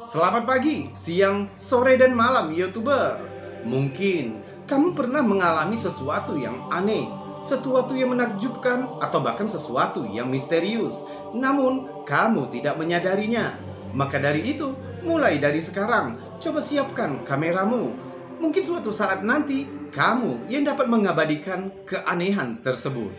Selamat pagi, siang, sore, dan malam YouTuber. Mungkin kamu pernah mengalami sesuatu yang aneh, sesuatu yang menakjubkan, atau bahkan sesuatu yang misterius. Namun, kamu tidak menyadarinya. Maka dari itu, mulai dari sekarang, coba siapkan kameramu. Mungkin suatu saat nanti, kamu yang dapat mengabadikan keanehan tersebut.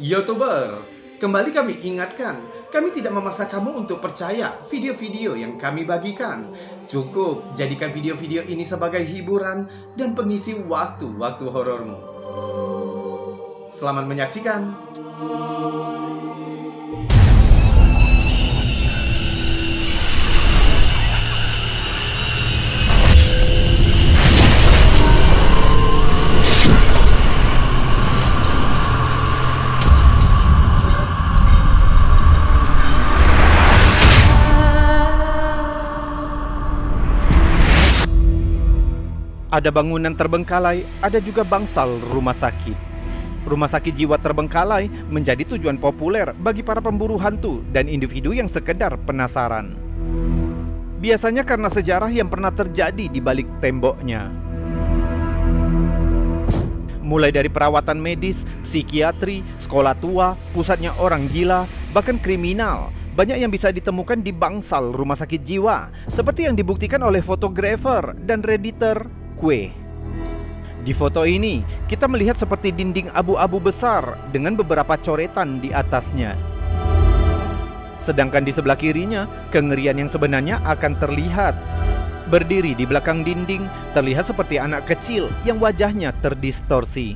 YouTuber, kembali kami ingatkan, kami tidak memaksa kamu untuk percaya video-video yang kami bagikan. Cukup jadikan video-video ini sebagai hiburan dan pengisi waktu-waktu horormu. Selamat menyaksikan. Ada bangunan terbengkalai, ada juga bangsal rumah sakit. Rumah sakit jiwa terbengkalai menjadi tujuan populer bagi para pemburu hantu dan individu yang sekedar penasaran. Biasanya karena sejarah yang pernah terjadi di balik temboknya. Mulai dari perawatan medis, psikiatri, sekolah tua, pusatnya orang gila, bahkan kriminal, banyak yang bisa ditemukan di bangsal rumah sakit jiwa, seperti yang dibuktikan oleh fotografer dan redditor Kue. Di foto ini, kita melihat seperti dinding abu-abu besar dengan beberapa coretan di atasnya. Sedangkan di sebelah kirinya, kengerian yang sebenarnya akan terlihat. Berdiri di belakang dinding, terlihat seperti anak kecil yang wajahnya terdistorsi.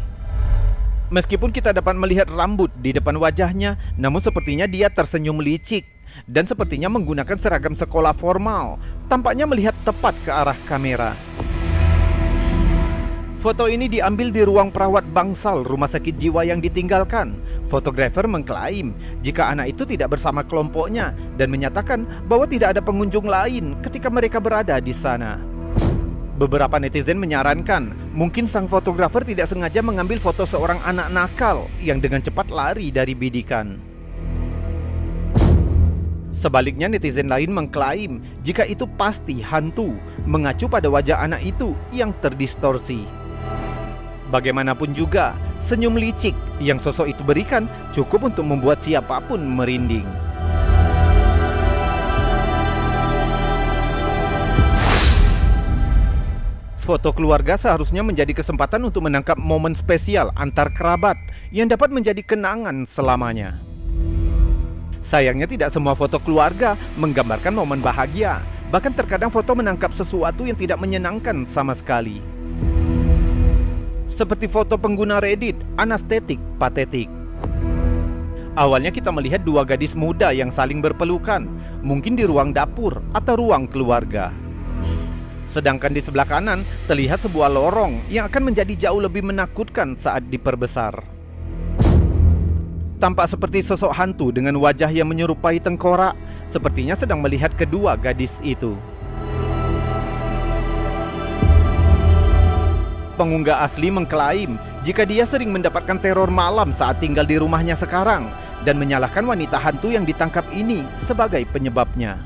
Meskipun kita dapat melihat rambut di depan wajahnya, namun sepertinya dia tersenyum licik dan sepertinya menggunakan seragam sekolah formal, tampaknya melihat tepat ke arah kamera. Foto ini diambil di ruang perawat bangsal rumah sakit jiwa yang ditinggalkan. Fotografer mengklaim jika anak itu tidak bersama kelompoknya dan menyatakan bahwa tidak ada pengunjung lain ketika mereka berada di sana. Beberapa netizen menyarankan mungkin sang fotografer tidak sengaja mengambil foto seorang anak nakal yang dengan cepat lari dari bidikan. Sebaliknya, netizen lain mengklaim jika itu pasti hantu, mengacu pada wajah anak itu yang terdistorsi. Bagaimanapun juga, senyum licik yang sosok itu berikan cukup untuk membuat siapapun merinding. Foto keluarga seharusnya menjadi kesempatan untuk menangkap momen spesial antar kerabat yang dapat menjadi kenangan selamanya. Sayangnya tidak semua foto keluarga menggambarkan momen bahagia. Bahkan terkadang foto menangkap sesuatu yang tidak menyenangkan sama sekali. Seperti foto pengguna Reddit, Anaesthetic Pathetic. Awalnya kita melihat dua gadis muda yang saling berpelukan, mungkin di ruang dapur atau ruang keluarga. Sedangkan di sebelah kanan terlihat sebuah lorong yang akan menjadi jauh lebih menakutkan saat diperbesar. Tampak seperti sosok hantu dengan wajah yang menyerupai tengkorak, sepertinya sedang melihat kedua gadis itu. Pengunggah asli mengklaim jika dia sering mendapatkan teror malam saat tinggal di rumahnya sekarang dan menyalahkan wanita hantu yang ditangkap ini sebagai penyebabnya.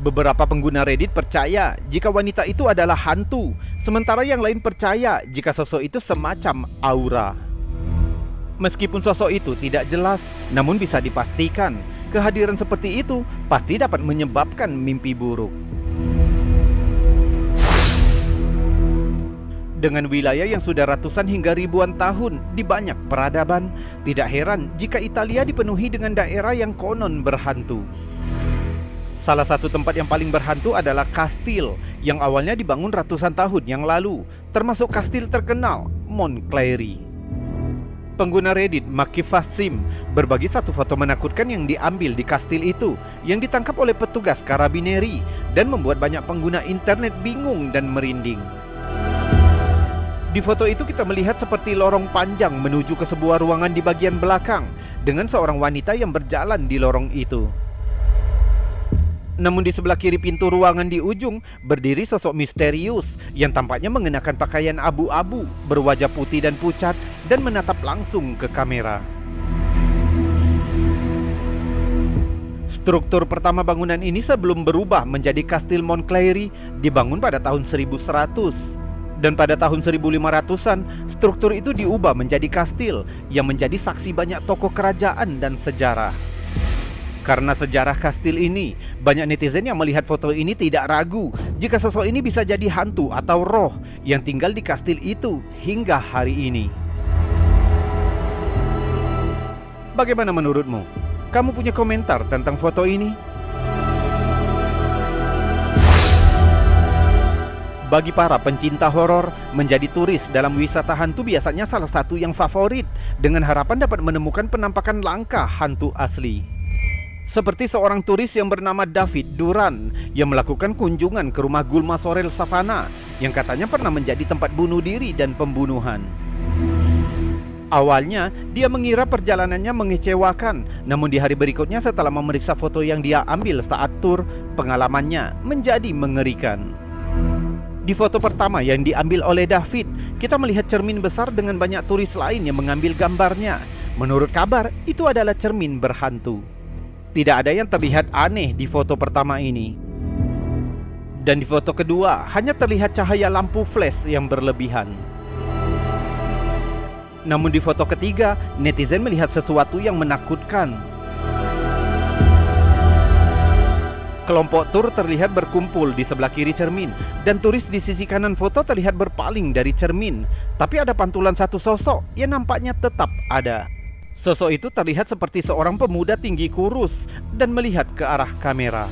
Beberapa pengguna Reddit percaya jika wanita itu adalah hantu, sementara yang lain percaya jika sosok itu semacam aura. Meskipun sosok itu tidak jelas, namun bisa dipastikan kehadiran seperti itu pasti dapat menyebabkan mimpi buruk. Dengan wilayah yang sudah ratusan hingga ribuan tahun di banyak peradaban, tidak heran jika Italia dipenuhi dengan daerah yang konon berhantu. Salah satu tempat yang paling berhantu adalah kastil yang awalnya dibangun ratusan tahun yang lalu, termasuk kastil terkenal Moncleri. Pengguna Reddit Makifasim berbagi satu foto menakutkan yang diambil di kastil itu yang ditangkap oleh petugas karabineri dan membuat banyak pengguna internet bingung dan merinding. Di foto itu kita melihat seperti lorong panjang menuju ke sebuah ruangan di bagian belakang dengan seorang wanita yang berjalan di lorong itu. Namun di sebelah kiri pintu ruangan di ujung berdiri sosok misterius yang tampaknya mengenakan pakaian abu-abu, berwajah putih dan pucat dan menatap langsung ke kamera. Struktur pertama bangunan ini sebelum berubah menjadi Kastil Montclair dibangun pada tahun 1100. Dan pada tahun 1500-an, struktur itu diubah menjadi kastil yang menjadi saksi banyak tokoh kerajaan dan sejarah. Karena sejarah kastil ini, banyak netizen yang melihat foto ini tidak ragu jika sosok ini bisa jadi hantu atau roh yang tinggal di kastil itu hingga hari ini. Bagaimana menurutmu? Kamu punya komentar tentang foto ini? Bagi para pencinta horor, menjadi turis dalam wisata hantu biasanya salah satu yang favorit, dengan harapan dapat menemukan penampakan langka hantu asli. Seperti seorang turis yang bernama David Duran yang melakukan kunjungan ke rumah Gulma Sorel Savana yang katanya pernah menjadi tempat bunuh diri dan pembunuhan. Awalnya, dia mengira perjalanannya mengecewakan, namun di hari berikutnya setelah memeriksa foto yang dia ambil saat tur, pengalamannya menjadi mengerikan. Di foto pertama yang diambil oleh David, kita melihat cermin besar dengan banyak turis lain yang mengambil gambarnya. Menurut kabar, itu adalah cermin berhantu. Tidak ada yang terlihat aneh di foto pertama ini. Dan di foto kedua, hanya terlihat cahaya lampu flash yang berlebihan. Namun di foto ketiga, netizen melihat sesuatu yang menakutkan. Kelompok tur terlihat berkumpul di sebelah kiri cermin, dan turis di sisi kanan foto terlihat berpaling dari cermin. Tapi ada pantulan satu sosok yang nampaknya tetap ada. Sosok itu terlihat seperti seorang pemuda tinggi kurus dan melihat ke arah kamera.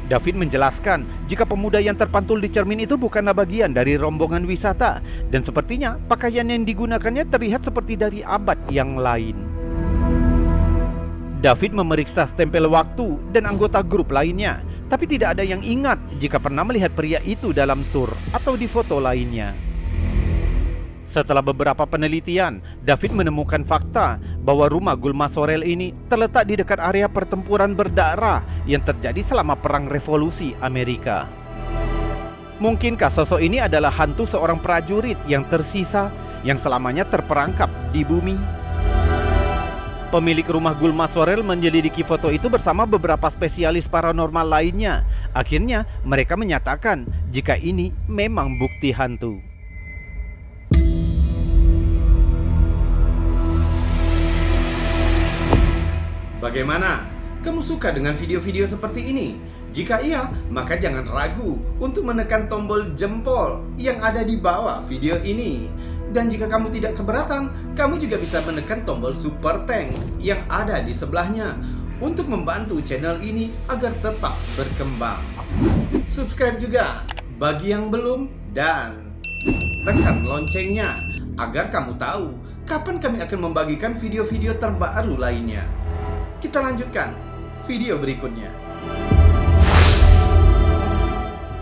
David menjelaskan jika pemuda yang terpantul di cermin itu bukanlah bagian dari rombongan wisata, dan sepertinya pakaian yang digunakannya terlihat seperti dari abad yang lain. David memeriksa stempel waktu dan anggota grup lainnya, tapi tidak ada yang ingat jika pernah melihat pria itu dalam tur atau di foto lainnya. Setelah beberapa penelitian, David menemukan fakta bahwa rumah Gulma Sorel ini terletak di dekat area pertempuran berdarah yang terjadi selama Perang Revolusi Amerika. Mungkinkah sosok ini adalah hantu seorang prajurit yang tersisa yang selamanya terperangkap di bumi? Pemilik rumah Gulma Sorel menyelidiki foto itu bersama beberapa spesialis paranormal lainnya. Akhirnya mereka menyatakan jika ini memang bukti hantu. Bagaimana? Kamu suka dengan video-video seperti ini? Jika iya, maka jangan ragu untuk menekan tombol jempol yang ada di bawah video ini. Dan jika kamu tidak keberatan, kamu juga bisa menekan tombol super thanks yang ada di sebelahnya untuk membantu channel ini agar tetap berkembang. Subscribe juga bagi yang belum, dan tekan loncengnya agar kamu tahu kapan kami akan membagikan video-video terbaru lainnya. Kita lanjutkan video berikutnya.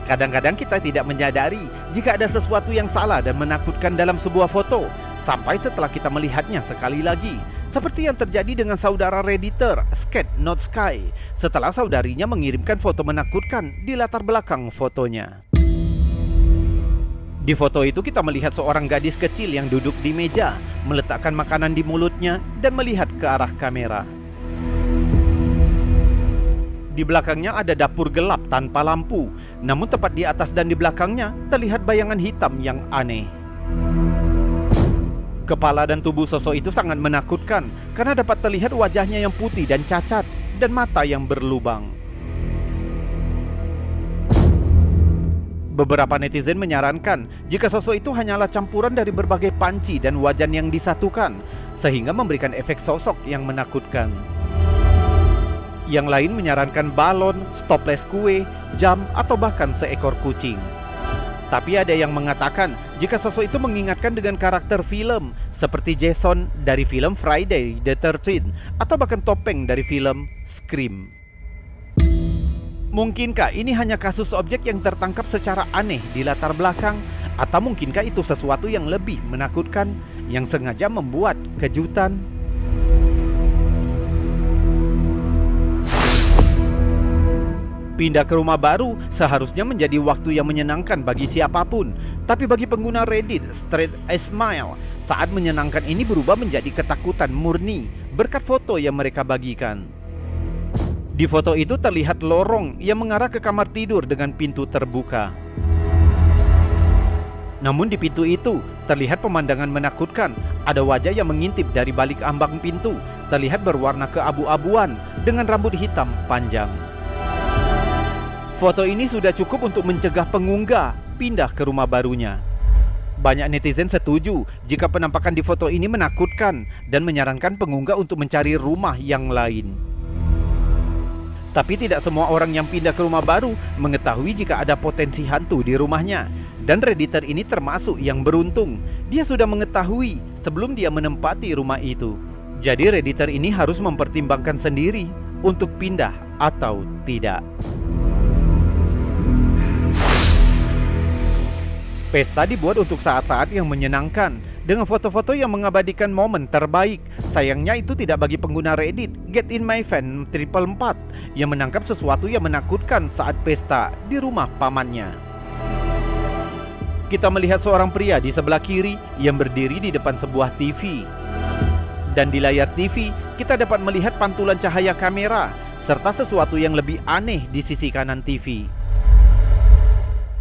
Kadang-kadang kita tidak menyadari jika ada sesuatu yang salah dan menakutkan dalam sebuah foto sampai setelah kita melihatnya sekali lagi. Seperti yang terjadi dengan saudara redditor Skate Not Sky setelah saudarinya mengirimkan foto menakutkan di latar belakang fotonya. Di foto itu kita melihat seorang gadis kecil yang duduk di meja, meletakkan makanan di mulutnya dan melihat ke arah kamera. Di belakangnya ada dapur gelap tanpa lampu, namun tepat di atas dan di belakangnya terlihat bayangan hitam yang aneh. Kepala dan tubuh sosok itu sangat menakutkan karena dapat terlihat wajahnya yang putih dan cacat dan mata yang berlubang. Beberapa netizen menyarankan jika sosok itu hanyalah campuran dari berbagai panci dan wajan yang disatukan, sehingga memberikan efek sosok yang menakutkan. Yang lain menyarankan balon, stoples kue, jam, atau bahkan seekor kucing. Tapi ada yang mengatakan jika sosok itu mengingatkan dengan karakter film seperti Jason dari film Friday the 13th atau bahkan topeng dari film Scream. Mungkinkah ini hanya kasus objek yang tertangkap secara aneh di latar belakang, atau mungkinkah itu sesuatu yang lebih menakutkan yang sengaja membuat kejutan? Pindah ke rumah baru seharusnya menjadi waktu yang menyenangkan bagi siapapun. Tapi bagi pengguna Reddit, Straight a Smile, saat menyenangkan ini berubah menjadi ketakutan murni berkat foto yang mereka bagikan. Di foto itu terlihat lorong yang mengarah ke kamar tidur dengan pintu terbuka. Namun di pintu itu terlihat pemandangan menakutkan. Ada wajah yang mengintip dari balik ambang pintu, terlihat berwarna keabu-abuan dengan rambut hitam panjang. Foto ini sudah cukup untuk mencegah pengunggah pindah ke rumah barunya. Banyak netizen setuju jika penampakan di foto ini menakutkan dan menyarankan pengunggah untuk mencari rumah yang lain. Tapi tidak semua orang yang pindah ke rumah baru mengetahui jika ada potensi hantu di rumahnya. Dan Redditor ini termasuk yang beruntung. Dia sudah mengetahui sebelum dia menempati rumah itu. Jadi Redditor ini harus mempertimbangkan sendiri untuk pindah atau tidak. Pesta dibuat untuk saat-saat yang menyenangkan, dengan foto-foto yang mengabadikan momen terbaik. Sayangnya itu tidak bagi pengguna Reddit Get In My Fan 444 yang menangkap sesuatu yang menakutkan saat pesta di rumah pamannya. Kita melihat seorang pria di sebelah kiri yang berdiri di depan sebuah TV. Dan di layar TV kita dapat melihat pantulan cahaya kamera serta sesuatu yang lebih aneh di sisi kanan TV.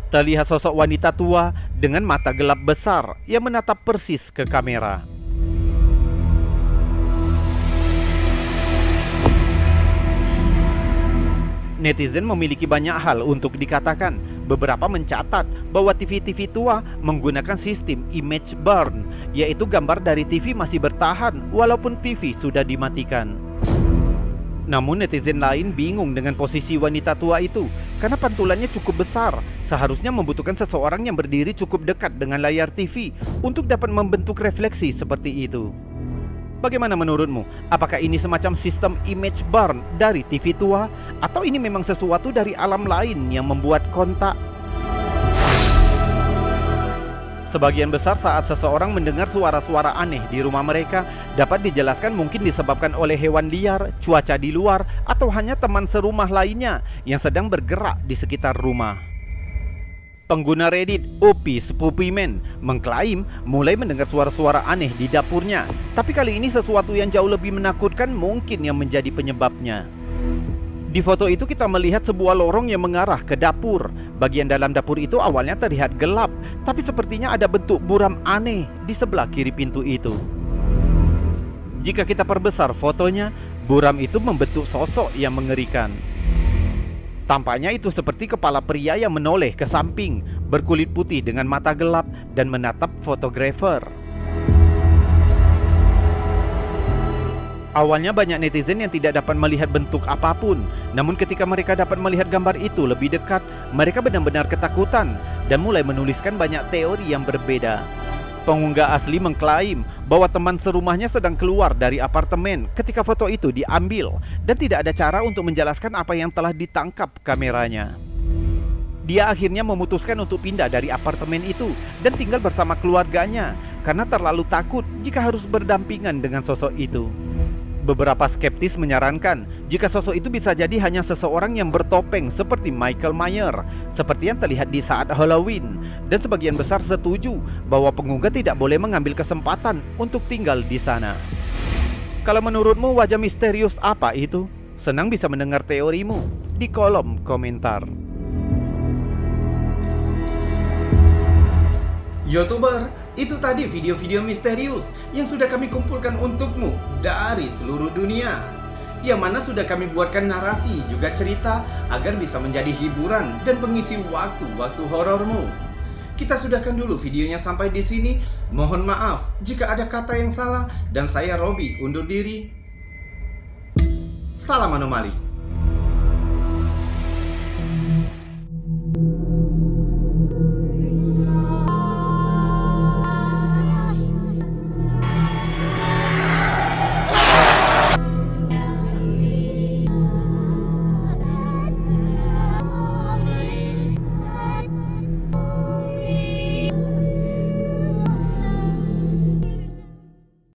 Terlihat sosok wanita tua dengan mata gelap besar yang menatap persis ke kamera. Netizen memiliki banyak hal untuk dikatakan. Beberapa mencatat bahwa TV-TV tua menggunakan sistem image burn, yaitu gambar dari TV masih bertahan walaupun TV sudah dimatikan. Namun netizen lain bingung dengan posisi wanita tua itu karena pantulannya cukup besar. Seharusnya membutuhkan seseorang yang berdiri cukup dekat dengan layar TV untuk dapat membentuk refleksi seperti itu. Bagaimana menurutmu? Apakah ini semacam sistem image burn dari TV tua? Atau ini memang sesuatu dari alam lain yang membuat kontak? Sebagian besar saat seseorang mendengar suara-suara aneh di rumah mereka dapat dijelaskan mungkin disebabkan oleh hewan liar, cuaca di luar, atau hanya teman serumah lainnya yang sedang bergerak di sekitar rumah. Pengguna Reddit Opi Spupiman mengklaim mulai mendengar suara-suara aneh di dapurnya. Tapi kali ini sesuatu yang jauh lebih menakutkan mungkin yang menjadi penyebabnya. Di foto itu kita melihat sebuah lorong yang mengarah ke dapur. Bagian dalam dapur itu awalnya terlihat gelap, tapi sepertinya ada bentuk buram aneh di sebelah kiri pintu itu. Jika kita perbesar fotonya, buram itu membentuk sosok yang mengerikan. Tampaknya itu seperti kepala pria yang menoleh ke samping, berkulit putih dengan mata gelap dan menatap fotografer. Awalnya banyak netizen yang tidak dapat melihat bentuk apapun. Namun ketika mereka dapat melihat gambar itu lebih dekat, mereka benar-benar ketakutan dan mulai menuliskan banyak teori yang berbeda. Pengunggah asli mengklaim bahwa teman serumahnya sedang keluar dari apartemen ketika foto itu diambil dan tidak ada cara untuk menjelaskan apa yang telah ditangkap kameranya. Dia akhirnya memutuskan untuk pindah dari apartemen itu dan tinggal bersama keluarganya karena terlalu takut jika harus berdampingan dengan sosok itu. Beberapa skeptis menyarankan jika sosok itu bisa jadi hanya seseorang yang bertopeng seperti Michael Myers, seperti yang terlihat di saat Halloween. Dan sebagian besar setuju bahwa pengunggah tidak boleh mengambil kesempatan untuk tinggal di sana. Kalau menurutmu wajah misterius apa itu? Senang bisa mendengar teorimu di kolom komentar. YouTuber, itu tadi video-video misterius yang sudah kami kumpulkan untukmu dari seluruh dunia, yang mana sudah kami buatkan narasi juga cerita agar bisa menjadi hiburan dan pengisi waktu-waktu horormu. Kita sudahkan dulu videonya sampai di sini. Mohon maaf jika ada kata yang salah dan saya Robi undur diri. Salam anomali.